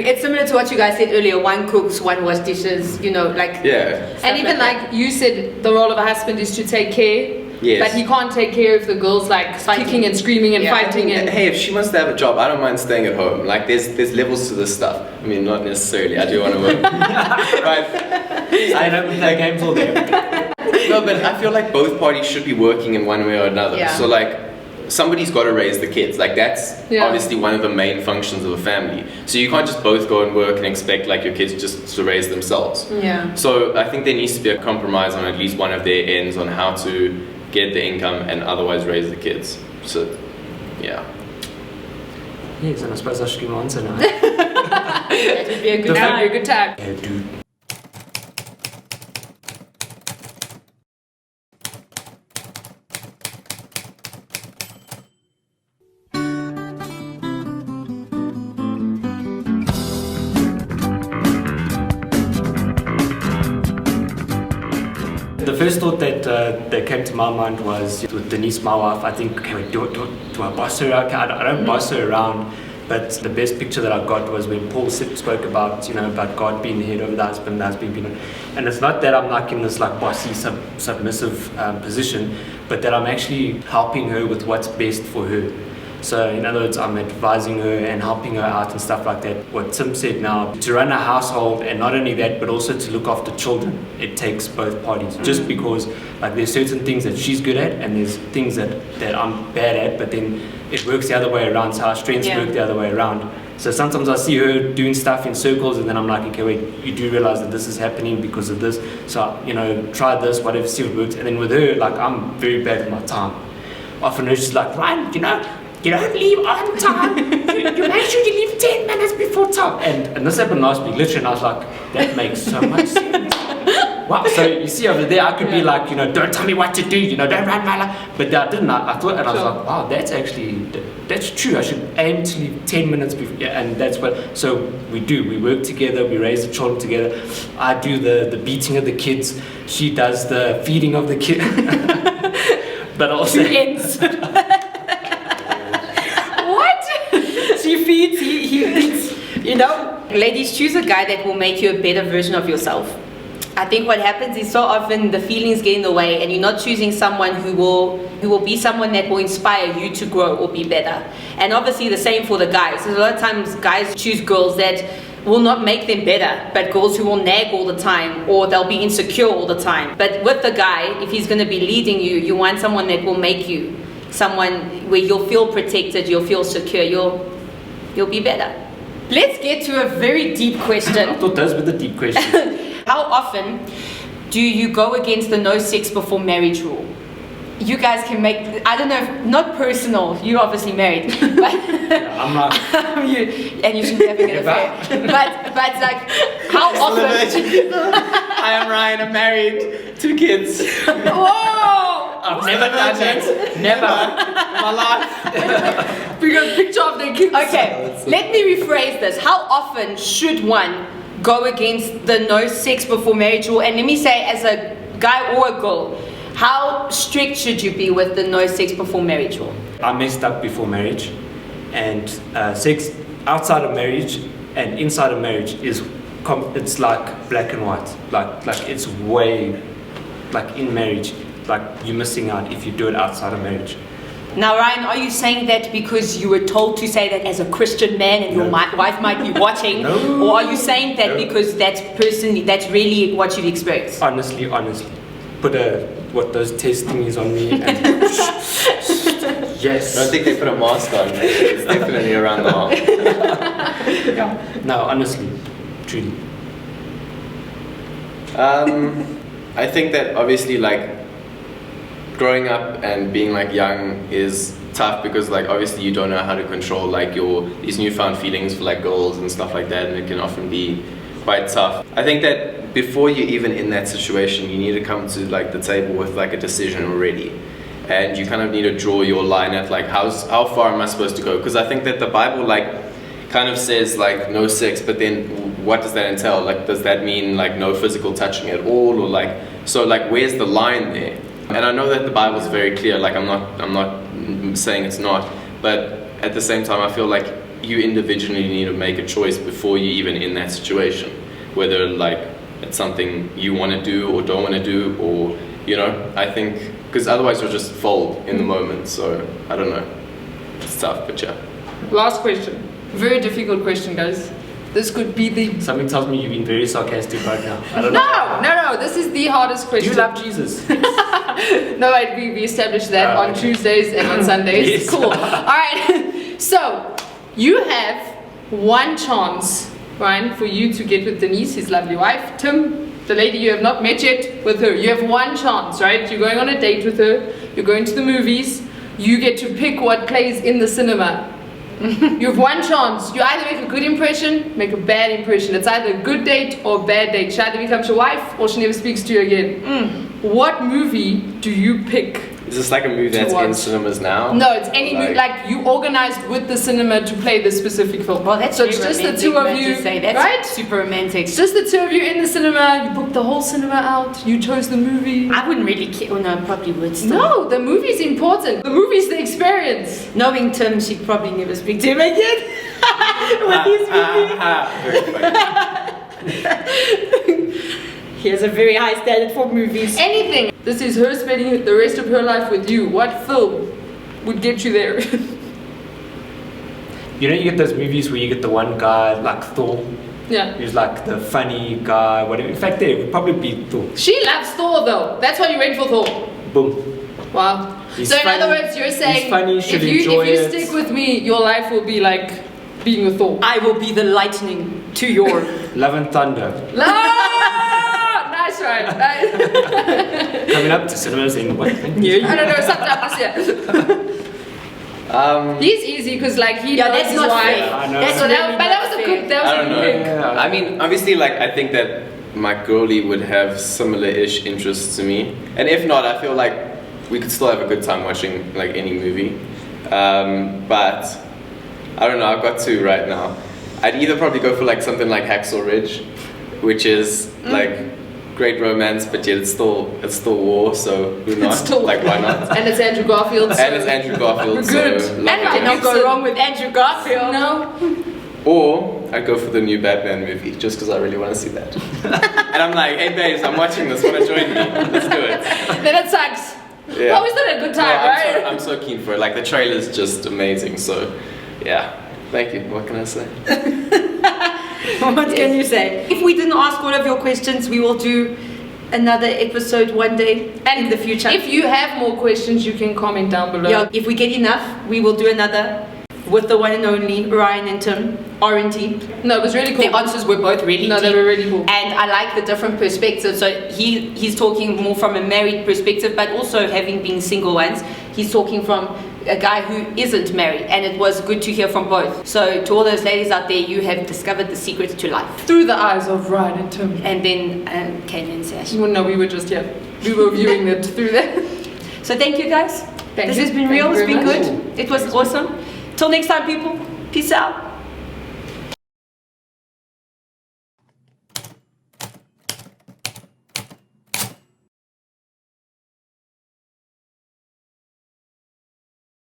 it's similar to what you guys said earlier. One cooks, one washes dishes, you know, like... Yeah. And even like you said, the role of a husband is to take care. Yes. But he can't take care if the girl's like kicking and screaming and fighting. And hey, if she wants to have a job, I don't mind staying at home. Like there's levels to this stuff. I mean, not necessarily. I do want to work, but I don't play games all day. no, but I feel like both parties should be working in one way or another. Yeah. So like, somebody's got to raise the kids. Like that's obviously one of the main functions of a family. So you can't just both go and work and expect like your kids just to raise themselves. Yeah. So I think there needs to be a compromise on at least one of their ends on how to get the income and otherwise raise the kids. So, yeah. Yes, and I suppose I should give my answer now. That would be a good that would be a good time. Yeah, dude. The first thought that came to my mind was with Denise, my wife. I think, okay, do I boss her around? I don't boss her around, but the best picture that I got was when Paul spoke about, about God being the head of the husband, and it's not that I'm like in this like bossy, submissive position, but that I'm actually helping her with what's best for her. So in other words, I'm advising her and helping her out and stuff like that. What Tim said now, to run a household, and not only that, but also to look after children, it takes both parties. Just because like there's certain things that she's good at and there's things that I'm bad at, but then it works the other way around. So our strengths work the other way around. So sometimes I see her doing stuff in circles and then I'm like, okay, wait, you do realize that this is happening because of this. So, try this, whatever, see what works. And then with her, like I'm very bad with my time. Often her, she's like, Ryan, you don't leave on time. You make sure you leave 10 minutes before time. And this happened last week, literally, and I was like, that makes so much sense. Wow. So you see over there, I could be like, don't tell me what to do, don't run my life. But I didn't. I thought, and I was like, wow, that's true. I should aim to leave 10 minutes before. Yeah, and that's what. So we do. We work together. We raise the children together. I do the beating of the kids. She does the feeding of the kids. But also. She feeds, he feeds, Ladies, choose a guy that will make you a better version of yourself. I think what happens is so often the feelings get in the way and you're not choosing someone who will be someone that will inspire you to grow or be better. And obviously the same for the guys. There's a lot of times guys choose girls that will not make them better, but girls who will nag all the time or they'll be insecure all the time. But with the guy, if he's going to be leading you, you want someone that will make you someone where you'll feel protected, you'll feel secure, you'll be better. Let's get to a very deep question. I thought those were the deep questions. How often do you go against the no sex before marriage rule? You guys can make, I don't know, if, not personal, you're obviously married, but I'm not. and you shouldn't have an affair. But like, how often? I am Ryan, I'm married, 2 kids. Whoa! I've never done that. Never in my life. We got a picture of their kids. Okay, let me rephrase this. How often should one go against the no sex before marriage rule? And let me say, as a guy or a girl, how strict should you be with the no sex before marriage rule? I messed up before marriage, and sex outside of marriage and inside of marriage it's like black and white. Like it's way, like in marriage, like you're missing out if you do it outside of marriage. Now, Ryan, are you saying that because you were told to say that as a Christian man and your wife might be watching? No. Or are you saying that because that's really what you've experienced? Honestly, put what those test thingies on me and yes. I don't think they put a mask on. It's definitely around the arm. Yeah. No, honestly, truly. I think that obviously like growing up and being like young is tough because like obviously you don't know how to control like these newfound feelings for like girls and stuff like that, and it can often be quite tough. I think that before you're even in that situation, you need to come to like the table with like a decision already, and you kind of need to draw your line at like how far am I supposed to go, because I think that the Bible like kind of says like no sex, but then what does that entail? Like, does that mean like no physical touching at all, or like, so like where's the line there? And I know that the Bible's very clear, like I'm not saying it's not, but at the same time I feel like you individually need to make a choice before you're even in that situation, whether like it's something you want to do or don't want to do, or you know, I think because otherwise you'll just fold in the moment. So I don't know, it's tough, but yeah. Last question. Very difficult question, guys. This could be the... Something tells me you've been very sarcastic right now. I don't know. No. This is the hardest question. You love Jesus. No, we established that on okay. Tuesdays and on Sundays. Yes. Cool. All right. So, you have one chance, Ryan, for you to get with Denise, his lovely wife. Tim, the lady you have not met yet, with her. You have one chance, right? You're going on a date with her. You're going to the movies. You get to pick what plays in the cinema. You have one chance. You either make a good impression, make a bad impression. It's either a good date or a bad date. She either becomes your wife or she never speaks to you again. What movie do you pick? Is this like a movie that's in cinemas now? No, it's any movie. Like you organized with the cinema to play this specific film. Well, that's so it's just the two of you, that's right? Super romantic. It's just the two of you in the cinema. You booked the whole cinema out. You chose the movie. I wouldn't really care. Oh, no, I probably would still. No, the movie's important. The movie's the experience. Knowing Tim, she'd probably never speak to him again. With his movie. He has a very high standard for movies. Anything. This is her spending the rest of her life with you. What film would get you there? You know, you get those movies where you get the one guy like Thor. Yeah. Who's like the funny guy, whatever. In fact, there would probably be Thor. She loves Thor though. That's why you went for Thor. Boom. Wow. He's so in funny, other words, you're saying he's funny, if you stick with me, your life will be like being with Thor. I will be the lightning to your Love and Thunder. Nice, right? Nice. Coming up to cinemas in what? I don't know, sometimes, yeah. He's easy because like he knows that's his not wife. fair. I know. That's So really that, but that not was a fair. good. That was I a don't good know. pick. Yeah. I mean, obviously, like I think that my girlie would have similar-ish interests to me, and if not, I feel like we could still have a good time watching like any movie. But I don't know. I've got two right now. I'd either probably go for like something like Hacksaw Ridge, which is like great romance, but yet it's still war. So who not? Still Like why not? And it's Andrew Garfield. So And it's Andrew Garfield. We're good. So And love Mel it. Cannot go wrong with Andrew Garfield. No. Or I go for the new Batman movie just because I really want to see that. And I'm like, hey babes, I'm watching this. Want to join me? Let's do it. Then it sucks. Yeah. Well, we still had a good time, No, right? I'm so keen for it. Like the trailer's just amazing. So, yeah. Thank you. What can I say? What can you say? If we didn't ask all of your questions, we will do another episode one day and in the future. If you have more questions, you can comment down below. Yeah, if we get enough, we will do another with the one and only Ryan and Tim, R&T. No, it was really cool. The answers were both really No, deep. they were really cool. And I like the different perspectives. So he's talking more from a married perspective, but also having been single once, he's talking from a guy who isn't married, and it was good to hear from both. So to all those ladies out there, you have discovered the secret to life. Through the eyes of Ryan and Tim. And then Kayla and Sash. Well, no, we were just here. We were viewing it through there. So thank you guys. Thank This you. has been Thank real. you It's been very good. It was awesome. Till next time, people. Peace out.